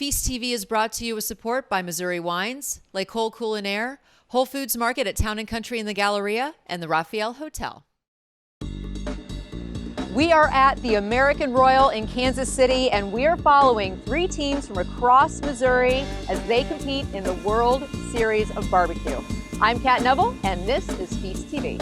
Feast TV is brought to you with support by Missouri Wines, Lake Cole Culinaire, Whole Foods Market at Town & Country in the Galleria, and the Raphael Hotel. We are at the American Royal in Kansas City, and we are following 3 teams from across Missouri as they compete in the World Series of Barbecue. I'm Kat Neville, and this is Feast TV.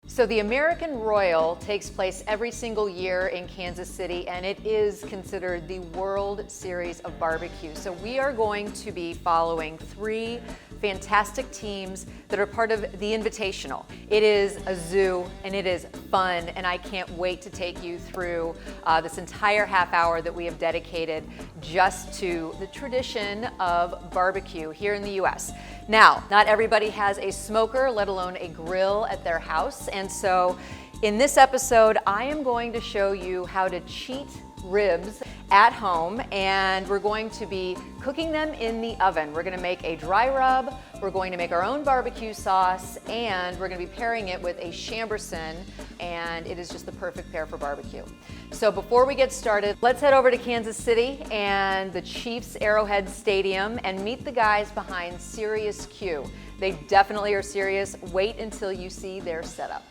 So the American Royal takes place every single year in Kansas City, and it is considered the World Series of Barbecue. So we are going to be following 3 fantastic teams that are part of the Invitational. It is a zoo and it is fun, and I can't wait to take you through this entire half hour that we have dedicated just to the tradition of barbecue here in the US. Now, not everybody has a smoker, let alone a grill at their house, and so in this episode, I am going to show you how to cheat ribs at home, and we're going to be cooking them in the oven. We're gonna make a dry rub, we're going to make our own barbecue sauce, and we're gonna be pairing it with a Chamberson, and it is just the perfect pair for barbecue. So before we get started, let's head over to Kansas City and the Chiefs Arrowhead Stadium and meet the guys behind Serious Q. They definitely are serious. Wait until you see their setup.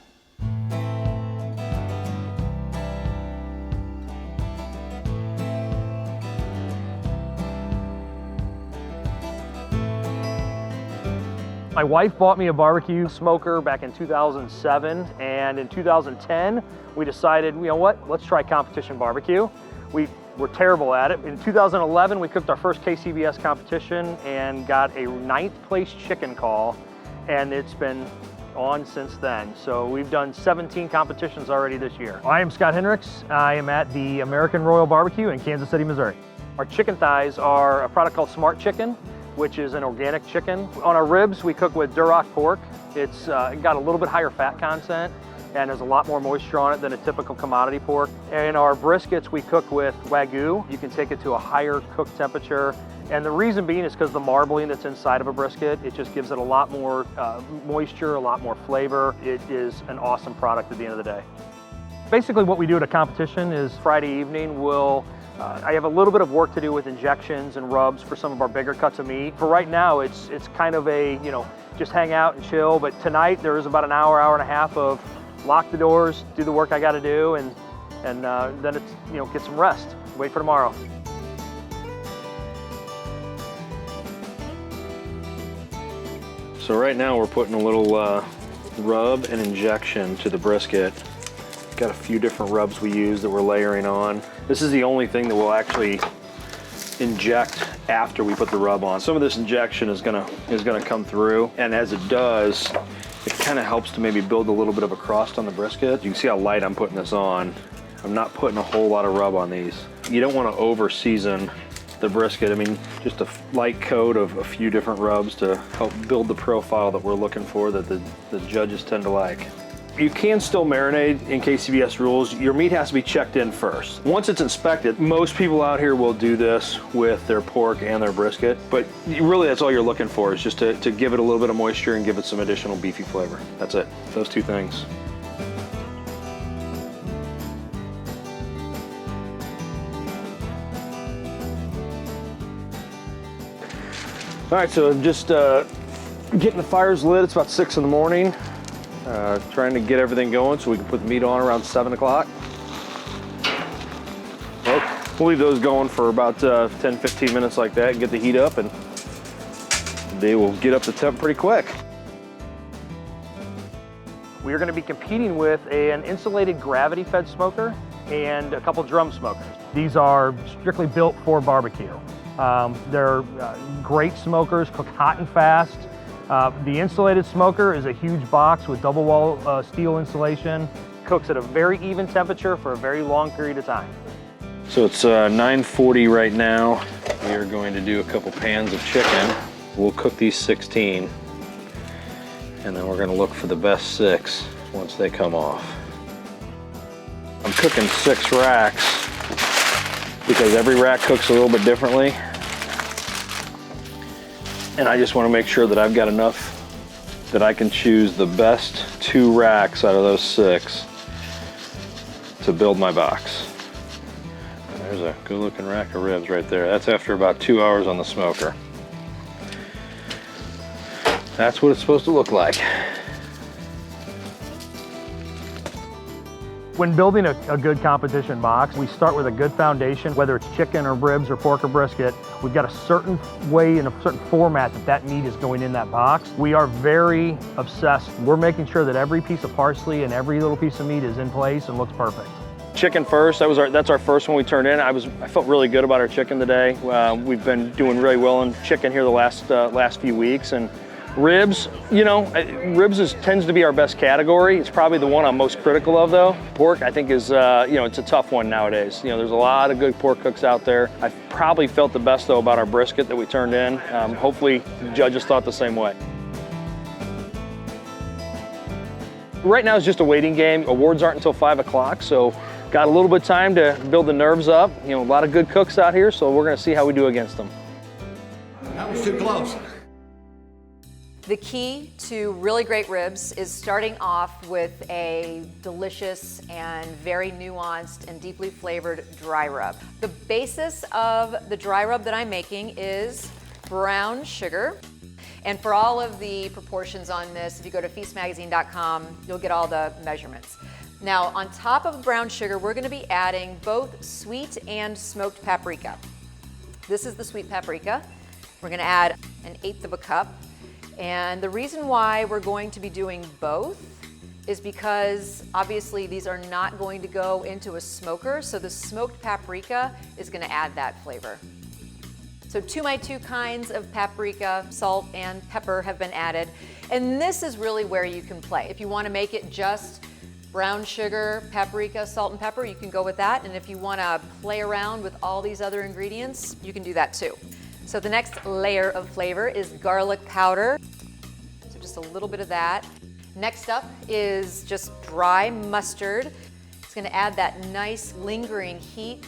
My wife bought me a barbecue smoker back in 2007, and in 2010, we decided, you know what, let's try competition barbecue. We were terrible at it. In 2011, we cooked our first KCBS competition and got a 9th place chicken call, and it's been on since then. So we've done 17 competitions already this year. I am Scott Hendricks. I am at the American Royal Barbecue in Kansas City, Missouri. Our chicken thighs are a product called Smart Chicken, which is an organic chicken. On our ribs, we cook with Duroc pork. It's got a little bit higher fat content and has a lot more moisture on it than a typical commodity pork. And our briskets, we cook with Wagyu. You can take it to a higher cook temperature. And the reason being is because the marbling that's inside of a brisket, it just gives it a lot more moisture, a lot more flavor. It is an awesome product at the end of the day. Basically what we do at a competition is Friday evening, I have a little bit of work to do with injections and rubs for some of our bigger cuts of meat. For right now, it's kind of a, just hang out and chill. But tonight there is about an hour, hour and a half of lock the doors, do the work I got to do, and then it's, get some rest, wait for tomorrow. So right now we're putting a little rub and injection to the brisket. Got a few different rubs we use that we're layering on. This is the only thing that we'll actually inject after we put the rub on. Some of this injection is gonna come through, and as it does, it kind of helps to maybe build a little bit of a crust on the brisket. You can see how light I'm putting this on. I'm not putting a whole lot of rub on these. You don't want to over season the brisket. I mean, just a light coat of a few different rubs to help build the profile that we're looking for, that the judges tend to like. You can still marinate in KCBS rules. Your meat has to be checked in first. Once it's inspected, most people out here will do this with their pork and their brisket, but really that's all you're looking for, is just to give it a little bit of moisture and give it some additional beefy flavor. That's it, those 2 things. All right, so I'm just getting the fires lit. It's about 6 in the morning. Trying to get everything going so we can put the meat on around 7 o'clock. Well, we'll leave those going for about 10-15 minutes like that and get the heat up, and they will get up to temp pretty quick. We are going to be competing with an insulated gravity-fed smoker and a couple drum smokers. These are strictly built for barbecue. They're great smokers, cook hot and fast. The insulated smoker is a huge box with double wall steel insulation. Cooks at a very even temperature for a very long period of time. So it's 9:40 right now. We are going to do a couple pans of chicken. We'll cook these 16, and then we're gonna look for the best 6 once they come off. I'm cooking 6 racks because every rack cooks a little bit differently. And I just wanna make sure that I've got enough that I can choose the best 2 racks out of those 6 to build my box. And there's a good looking rack of ribs right there. That's after about 2 hours on the smoker. That's what it's supposed to look like. When building a good competition box, we start with a good foundation, whether it's chicken or ribs or pork or brisket. We've got a certain way and a certain format that meat is going in that box. We are very obsessed. We're making sure that every piece of parsley and every little piece of meat is in place and looks perfect. Chicken first, that's our first one we turned in. I felt really good about our chicken today. We've been doing really well in chicken here the last few weeks. And ribs, you know, ribs tends to be our best category. It's probably the one I'm most critical of though. Pork, I think is, you know, it's a tough one nowadays. You know, there's a lot of good pork cooks out there. I probably felt the best though about our brisket that we turned in. Hopefully the judges thought the same way. Right now it's just a waiting game. Awards aren't until 5 o'clock, so got a little bit of time to build the nerves up. You know, a lot of good cooks out here, so we're gonna see how we do against them. That was too close. The key to really great ribs is starting off with a delicious and very nuanced and deeply flavored dry rub. The basis of the dry rub that I'm making is brown sugar. And for all of the proportions on this, if you go to feastmagazine.com, you'll get all the measurements. Now, on top of brown sugar, we're gonna be adding both sweet and smoked paprika. This is the sweet paprika. We're gonna add 1/8 of a cup. And the reason why we're going to be doing both is because obviously these are not going to go into a smoker, so the smoked paprika is gonna add that flavor. So to my 2 kinds of paprika, salt and pepper have been added. And this is really where you can play. If you wanna make it just brown sugar, paprika, salt and pepper, you can go with that. And if you wanna play around with all these other ingredients, you can do that too. So the next layer of flavor is garlic powder. So just a little bit of that. Next up is just dry mustard. It's gonna add that nice lingering heat.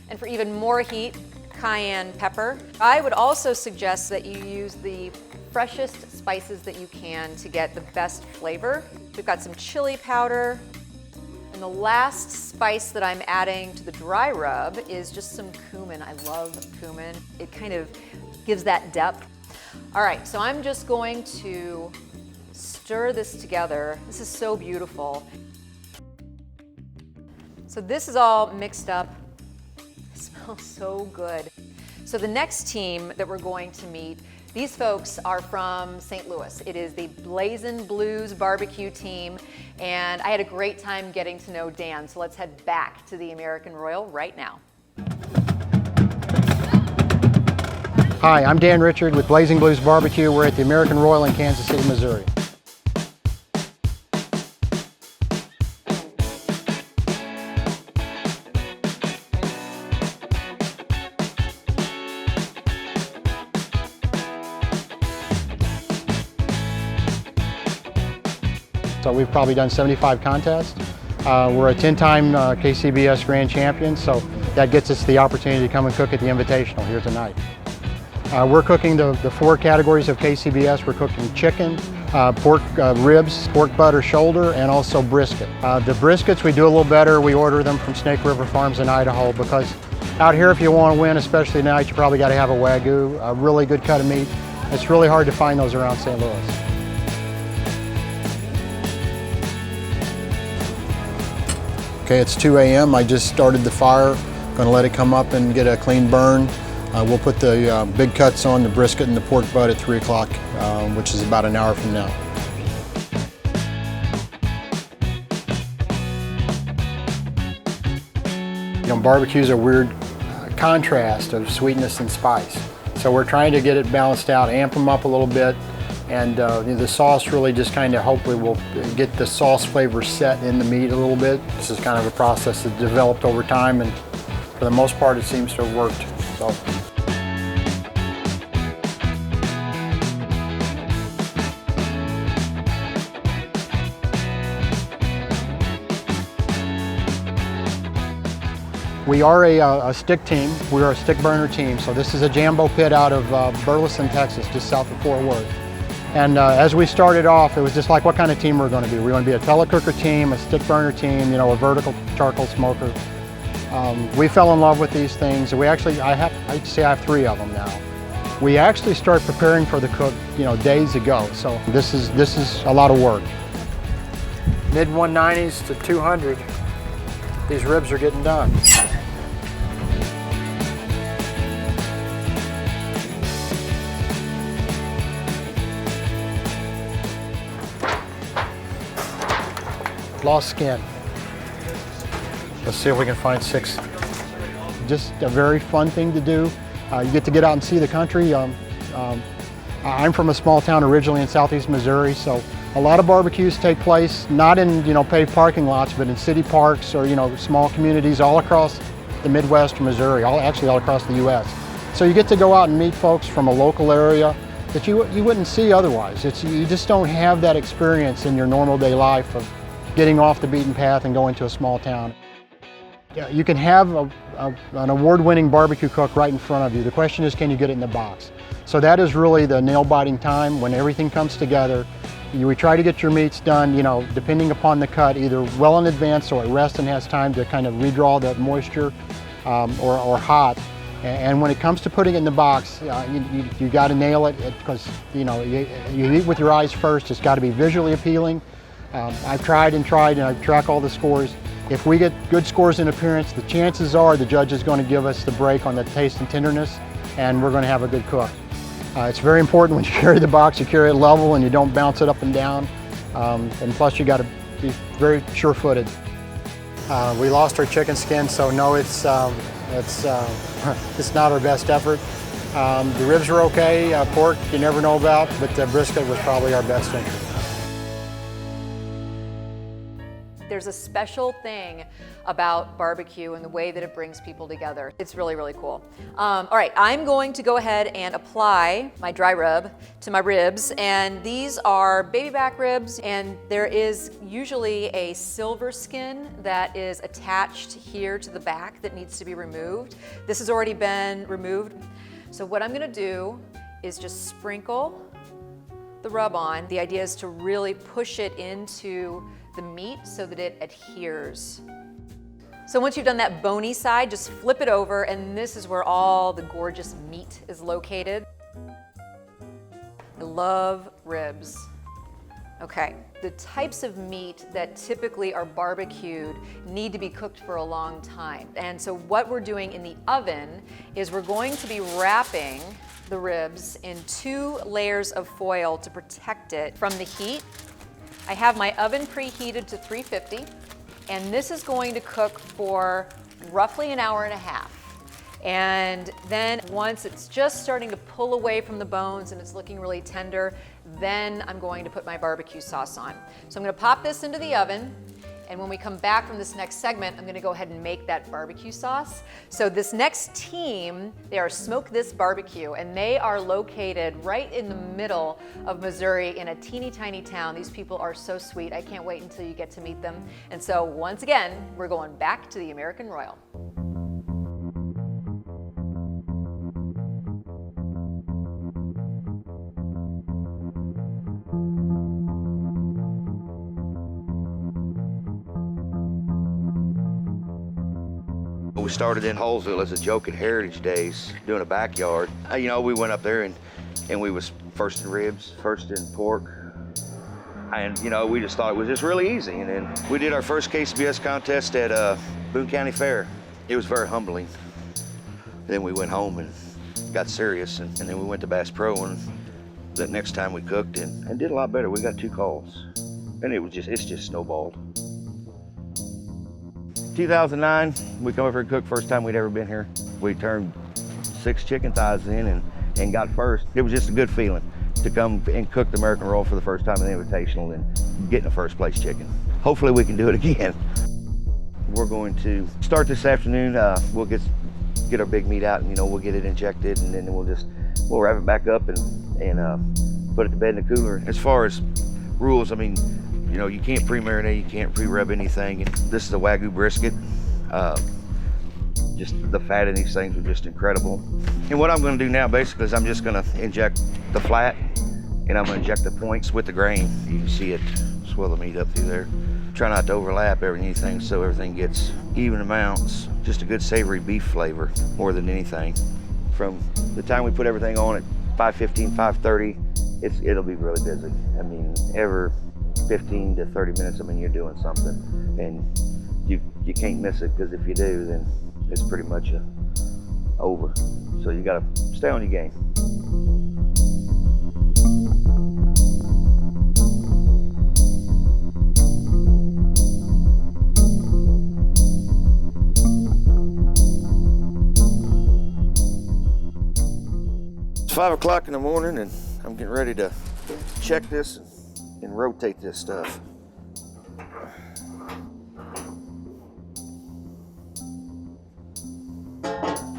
And for even more heat, cayenne pepper. I would also suggest that you use the freshest spices that you can to get the best flavor. We've got some chili powder. And the last spice that I'm adding to the dry rub is just some cumin. I love cumin. It kind of gives that depth. All right, so I'm just going to stir this together. This is so beautiful. So this is all mixed up. It smells so good. So the next team that we're going to meet, these folks are from St. Louis. It is the Blazin' Blues BBQ team, and I had a great time getting to know Dan, so let's head back to the American Royal right now. Hi, I'm Dan Richard with Blazing Blues BBQ. We're at the American Royal in Kansas City, Missouri. So we've probably done 75 contests. We're a 10-time KCBS Grand Champion, so that gets us the opportunity to come and cook at the Invitational here tonight. We're cooking the 4 categories of KCBS. We're cooking chicken, pork ribs, pork butter shoulder, and also brisket. The briskets we do a little better. We order them from Snake River Farms in Idaho because out here if you want to win, especially tonight, you probably got to have a Wagyu, a really good cut of meat. It's really hard to find those around St. Louis. Okay, it's 2 a.m. I just started the fire. Going to let it come up and get a clean burn. We'll put the big cuts on the brisket and the pork butt at 3 o'clock, which is about an hour from now. You know, barbecue's a weird contrast of sweetness and spice. So we're trying to get it balanced out, amp them up a little bit, and the sauce really just kind of hopefully will get the sauce flavor set in the meat a little bit. This is kind of a process that developed over time, and For the most part, it seems to have worked. So. We are a stick team. We're a stick burner team. So this is a Jambo pit out of Burleson, Texas, just south of Fort Worth. And as we started off, it was just like what kind of team we're going to be. We're going to be a telecooker team, a stick burner team, you know, a vertical charcoal smoker. We fell in love with these things. We actually, I'd say I have 3 of them now. We actually start preparing for the cook, you know, days ago. So this is a lot of work. Mid 190s to 200. These ribs are getting done. Lost skin. Let's see if we can find 6. Just a very fun thing to do. You get to get out and see the country. I'm from a small town originally in southeast Missouri, so a lot of barbecues take place not in, you know, paved parking lots, but in city parks or, you know, small communities all across the Midwest or Missouri, actually all across the U.S. So you get to go out and meet folks from a local area that you wouldn't see otherwise. You just don't have that experience in your normal day life of getting off the beaten path and going to a small town. You can have an award-winning barbecue cook right in front of you. The question is, can you get it in the box? So that is really the nail-biting time when everything comes together. We try to get your meats done, you know, depending upon the cut, either well in advance so it rests and has time to kind of redraw the moisture, or hot. And when it comes to putting it in the box, you got to nail it because, you know, you eat with your eyes first. It's got to be visually appealing. I've tried and I track all the scores. If we get good scores in appearance, the chances are the judge is going to give us the break on the taste and tenderness, and we're going to have a good cook. It's very important when you carry the box, you carry it level and you don't bounce it up and down. And plus you got to be very sure-footed. We lost our chicken skin, so no, it's not our best effort. The ribs are okay, pork you never know about, but brisket was probably our best entry. There's a special thing about barbecue and the way that it brings people together. It's really, really cool. All right, I'm going to go ahead and apply my dry rub to my ribs, and these are baby back ribs, and there is usually a silver skin that is attached here to the back that needs to be removed. This has already been removed. So what I'm gonna do is just sprinkle the rub on. The idea is to really push it into the meat so that it adheres. So once you've done that bony side, just flip it over, and this is where all the gorgeous meat is located. I love ribs. Okay, the types of meat that typically are barbecued need to be cooked for a long time. And so what we're doing in the oven is we're going to be wrapping the ribs in 2 layers of foil to protect it from the heat. I have my oven preheated to 350, and this is going to cook for roughly an hour and a half. And then once it's just starting to pull away from the bones and it's looking really tender, then I'm going to put my barbecue sauce on. So I'm gonna pop this into the oven, and when we come back from this next segment, I'm gonna go ahead and make that barbecue sauce. So this next team, they are Smoke This Barbecue, and they are located right in the middle of Missouri in a teeny tiny town. These people are so sweet. I can't wait until you get to meet them. And so once again, we're going back to the American Royal. We started in Holesville as a joke at Heritage Days, doing a backyard. You know, we went up there and we was first in ribs, first in pork. And, you know, we just thought it was just really easy. And then we did our first KCBS contest at Boone County Fair. It was very humbling. Then we went home and got serious, and then we went to Bass Pro, and the next time we cooked and did a lot better. We got 2 calls, and it's just snowballed. 2009, we come over and cooked, first time we'd ever been here. We turned 6 chicken thighs in and got first. It was just a good feeling to come and cook the American Royal for the first time in the Invitational and getting a first place chicken. Hopefully we can do it again. we're going to start this afternoon. We'll get our big meat out, and we'll get it injected, and then we'll wrap it back up and put it to bed in the cooler. As far as rules, I mean, you can't pre-marinate, you can't pre-rub anything. And this is a Wagyu brisket. Just the fat in these things are just incredible. And what I'm going to do now basically is I'm just going to inject the flat, and I'm going to inject the points with the grain. You can see it swell the meat up through there. Try not to overlap anything so everything gets even amounts. Just a good savory beef flavor more than anything. From the time we put everything on at 5:15, 5:30, it'll be really busy. I mean, every 15 to 30 minutes, I mean, you're doing something, and you can't miss it, because if you do, then it's pretty much over. So you gotta stay on your game. It's 5 o'clock in the morning, and I'm getting ready to check this and rotate this stuff.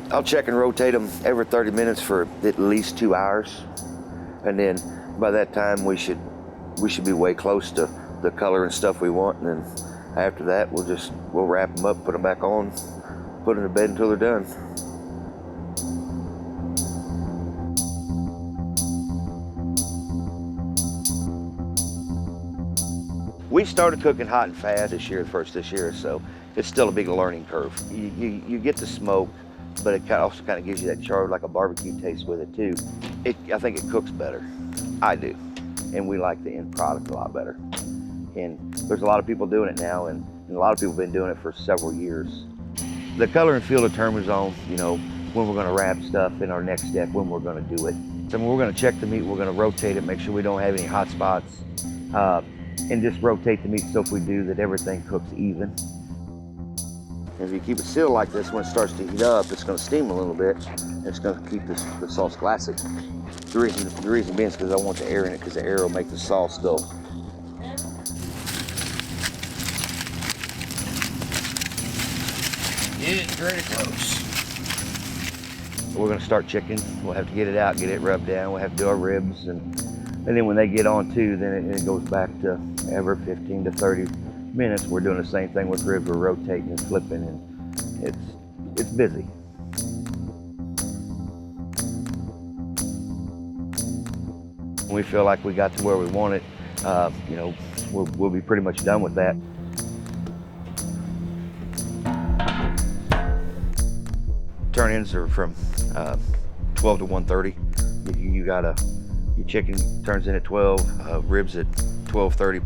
I'll check and rotate them every 30 minutes for at least 2 hours, and then by that time we should be way close to the color and stuff we want. And then after that, we'll wrap them up, put them back on, put them to bed until they're done. We started cooking hot and fast this year, this year, so it's still a big learning curve. You get the smoke, but it also kind of gives you that charred, like a barbecue taste with it too. I think it cooks better. I do, and we like the end product a lot better. And there's a lot of people doing it now, and a lot of people have been doing it for several years. The color and feel determines on, when we're going to wrap stuff in our next step, when we're going to do it. So we're going to check the meat, we're going to rotate it, make sure we don't have any hot spots, and just rotate the meat so if we do, that everything cooks even. If you keep it sealed like this, when it starts to heat up, it's going to steam a little bit, and it's going to keep the sauce classic. The reason being is because I want the air in it, because the air will make the sauce go. Getting pretty close. We're going to start chicken. We'll have to get it out, get it rubbed down. We'll have to do our ribs, and then when they get on too, then it goes back to every 15 to 30 minutes. We're doing the same thing with ribs. We're rotating and flipping, and it's busy. When we feel like we got to where we want it, we'll be pretty much done with that. Turn-ins are from 12 to 1:30. Your chicken turns in at 12, ribs at 12:30.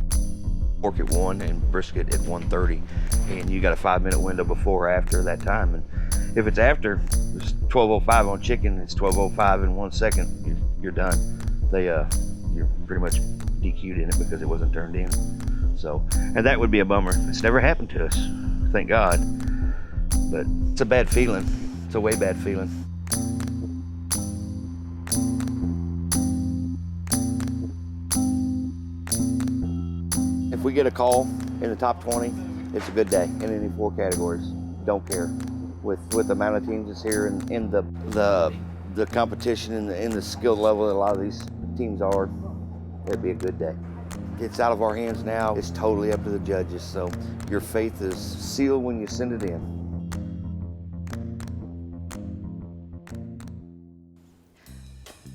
Pork at 1 and brisket at 1:30, and you got a 5-minute window before or after that time. And if it's after, it's 12:05 on chicken, it's 12:05 in 1 second, you're done. You're pretty much DQ'd in it because it wasn't turned in. So, and that would be a bummer. It's never happened to us, thank God. But it's a bad feeling. It's a way bad feeling. If we get a call in the top 20, it's a good day in any 4 categories. Don't care. With the amount of teams that's here and in the competition and in the skill level that a lot of these teams are, it'd be a good day. It's out of our hands now. It's totally up to the judges. So your faith is sealed when you send it in.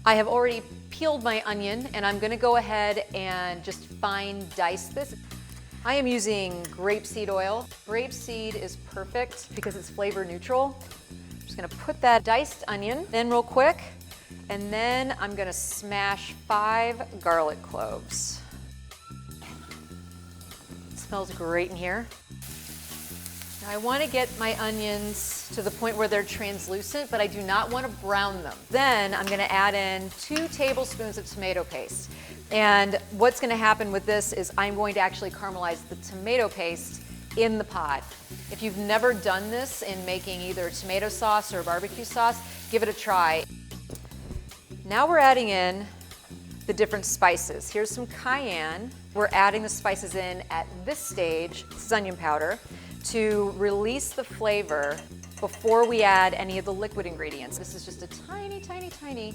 I have already peeled my onion, and I'm gonna go ahead and just fine dice this. I am using grapeseed oil. Grapeseed is perfect because it's flavor neutral. I'm just gonna put that diced onion in real quick, and then I'm gonna smash 5 garlic cloves. It smells great in here. Now I want to get my onions to the point where they're translucent, but I do not want to brown them. Then I'm going to add in 2 tablespoons of tomato paste. And what's going to happen with this is I'm going to actually caramelize the tomato paste in the pot. If you've never done this in making either tomato sauce or barbecue sauce, give it a try. Now we're adding in the different spices. Here's some cayenne. We're adding the spices in at this stage. This is onion powder. to release the flavor before we add any of the liquid ingredients. This is just a tiny, tiny, tiny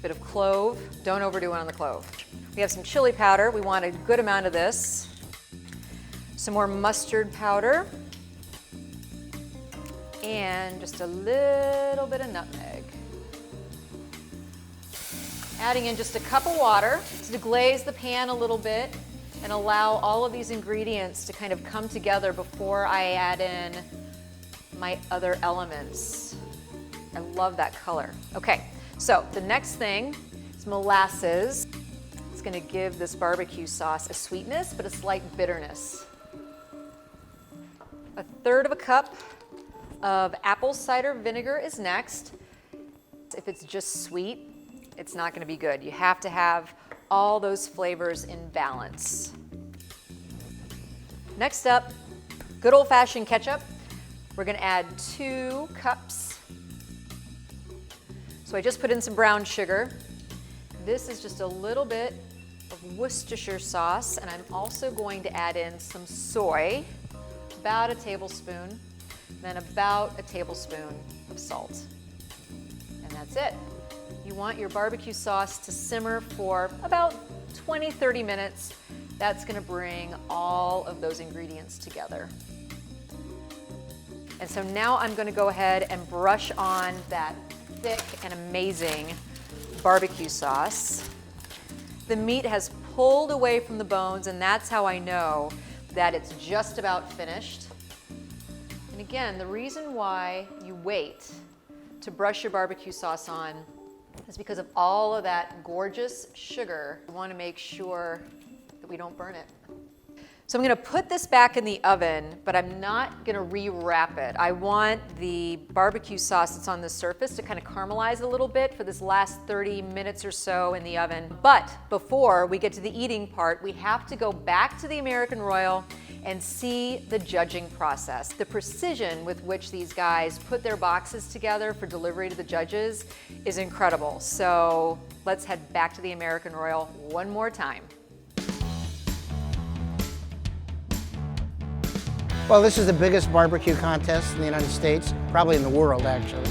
bit of clove. Don't overdo it on the clove. We have some chili powder. We want a good amount of this. Some more mustard powder. And just a little bit of nutmeg. Adding in just a cup of water to deglaze the pan a little bit and allow all of these ingredients to kind of come together before I add in my other elements. I love that color. Okay, so the next thing is molasses. It's gonna give this barbecue sauce a sweetness, but a slight bitterness. 1/3 cup of apple cider vinegar is next. If it's just sweet, it's not gonna be good. You have to have all those flavors in balance. Next up, good old-fashioned ketchup. We're gonna add 2 cups. So I just put in some brown sugar. This is just a little bit of Worcestershire sauce, and I'm also going to add in some soy, about a tablespoon, then about a tablespoon of salt. And that's it. You want your barbecue sauce to simmer for about 20-30 minutes. That's gonna bring all of those ingredients together. And so now I'm gonna go ahead and brush on that thick and amazing barbecue sauce. The meat has pulled away from the bones, and that's how I know that it's just about finished. And again, the reason why you wait to brush your barbecue sauce on is because of all of that gorgeous sugar. We want to make sure that we don't burn it. So I'm going to put this back in the oven, but I'm not going to re-wrap it. I want the barbecue sauce that's on the surface to kind of caramelize a little bit for this last 30 minutes or so in the oven. But before we get to the eating part, we have to go back to the American Royal and see the judging process. The precision with which these guys put their boxes together for delivery to the judges is incredible. So let's head back to the American Royal one more time. Well, this is the biggest barbecue contest in the United States, probably in the world actually.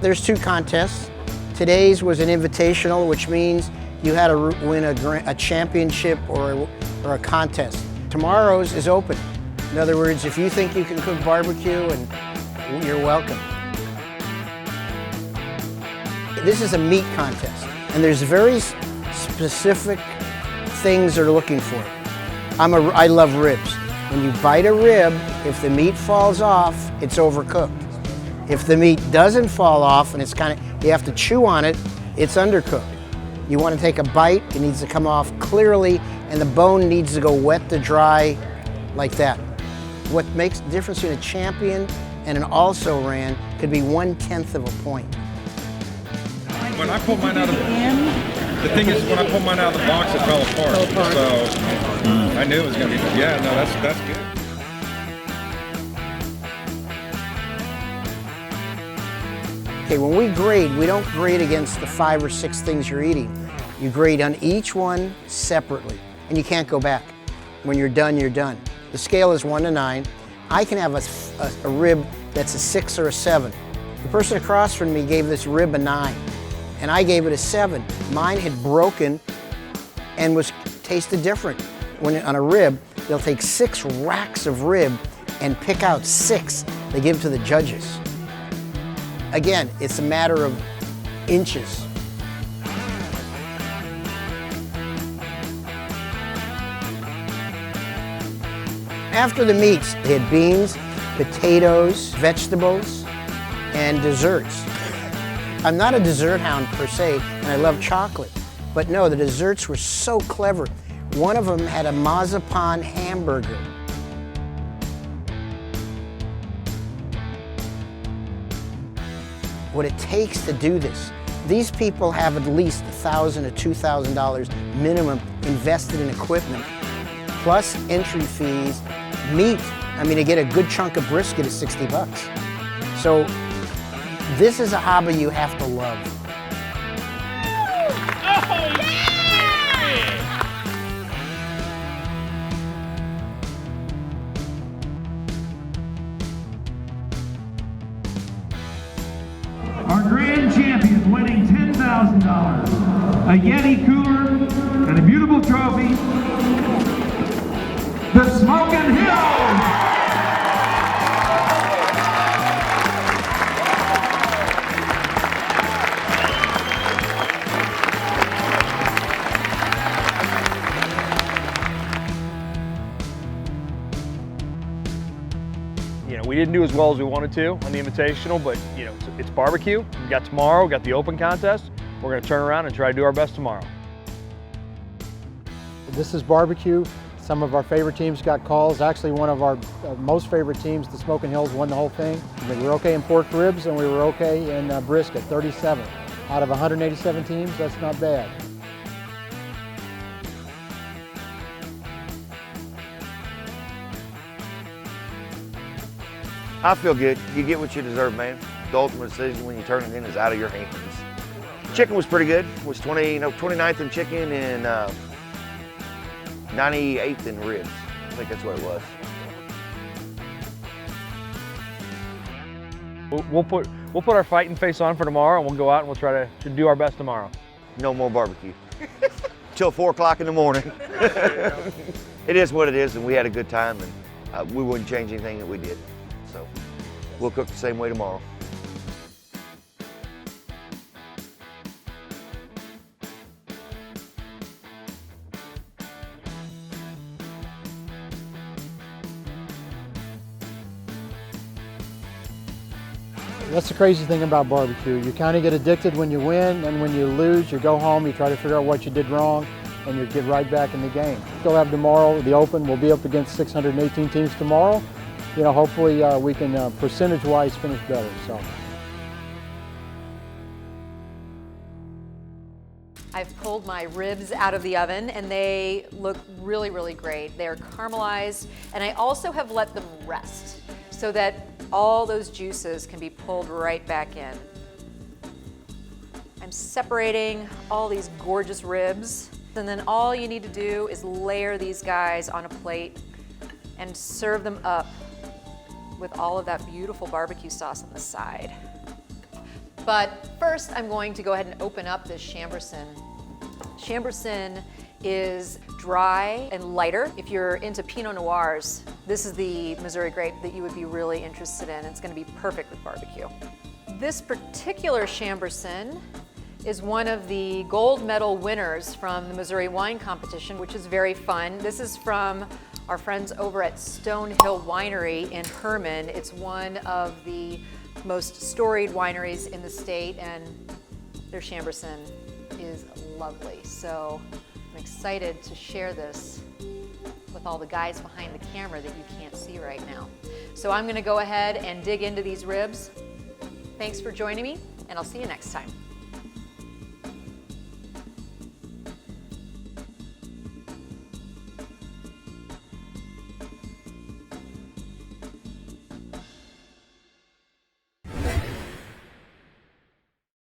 There's 2 contests. Today's was an invitational, which means you had to win a championship or a contest. Tomorrow's is open. In other words, if you think you can cook barbecue, and you're welcome. This is a meat contest, and there's very specific things they're looking for. I love ribs. When you bite a rib, if the meat falls off, it's overcooked. If the meat doesn't fall off and you have to chew on it, it's undercooked. You want to take a bite, it needs to come off clearly, and the bone needs to go wet to dry like that. What makes the difference between a champion and an also-ran could be 1/10 of a point. When I pulled mine out of the thing is, when I pulled mine out of the box, it fell apart. So I knew it was going to be. Yeah, no, that's good. Okay, when we grade, we don't grade against the 5 or 6 things you're eating. You grade on each one separately, and you can't go back. When you're done, you're done. The scale is 1 to 9. I can have a rib that's a 6 or a 7. The person across from me gave this rib a 9, and I gave it a 7. Mine had broken and tasted different. When on a rib, they'll take 6 racks of rib and pick out 6 they give to the judges. Again, it's a matter of inches. After the meats, they had beans, potatoes, vegetables, and desserts. I'm not a dessert hound per se, and I love chocolate. But no, the desserts were so clever. One of them had a marzipan hamburger. What it takes to do this. These people have at least $1,000 to $2,000 minimum invested in equipment, plus entry fees, meat. I mean, to get a good chunk of brisket is 60 bucks. So this is a hobby you have to love. winning $10,000, a Yeti cooler, and a beautiful trophy, the Smoking Hills! You know, we didn't do as well as we wanted to on the Invitational, but you know, it's barbecue. We got tomorrow, we got the open contest. We're gonna turn around and try to do our best tomorrow. This is barbecue. Some of our favorite teams got calls. Actually, one of our most favorite teams, the Smoking Hills, won the whole thing. We were okay in pork ribs and we were okay in brisket, 37. Out of 187 teams, that's not bad. I feel good. You get what you deserve, man. The ultimate decision when you turn it in is out of your hands. Chicken was pretty good. It was 29th in chicken and 98th in ribs. I think that's what it was. We'll put our fighting face on for tomorrow, and we'll go out and we'll try to do our best tomorrow. No more barbecue. Till 4 o'clock in the morning. It is what it is, and we had a good time, and we wouldn't change anything that we did. So we'll cook the same way tomorrow. That's the crazy thing about barbecue. You kind of get addicted when you win, and when you lose, you go home, you try to figure out what you did wrong, and you get right back in the game. Still have tomorrow, the Open. We'll be up against 618 teams tomorrow. You know, hopefully we can percentage-wise finish better. So. I've pulled my ribs out of the oven and they look really, really great. They're caramelized, and I also have let them rest so that all those juices can be pulled right back in. I'm separating all these gorgeous ribs, and then all you need to do is layer these guys on a plate and serve them up with all of that beautiful barbecue sauce on the side. But first, I'm going to go ahead and open up this Chambourcin. Chambourcin is dry and lighter. If you're into Pinot Noirs, this is the Missouri grape that you would be really interested in. It's gonna be perfect with barbecue. This particular Chambourcin is one of the gold medal winners from the Missouri Wine Competition, which is very fun. This is from our friends over at Stonehill Winery in Herman. It's one of the most storied wineries in the state, and their Chambourcin is lovely. So I'm excited to share this with all the guys behind the camera that you can't see right now. So I'm gonna go ahead and dig into these ribs. Thanks for joining me, and I'll see you next time.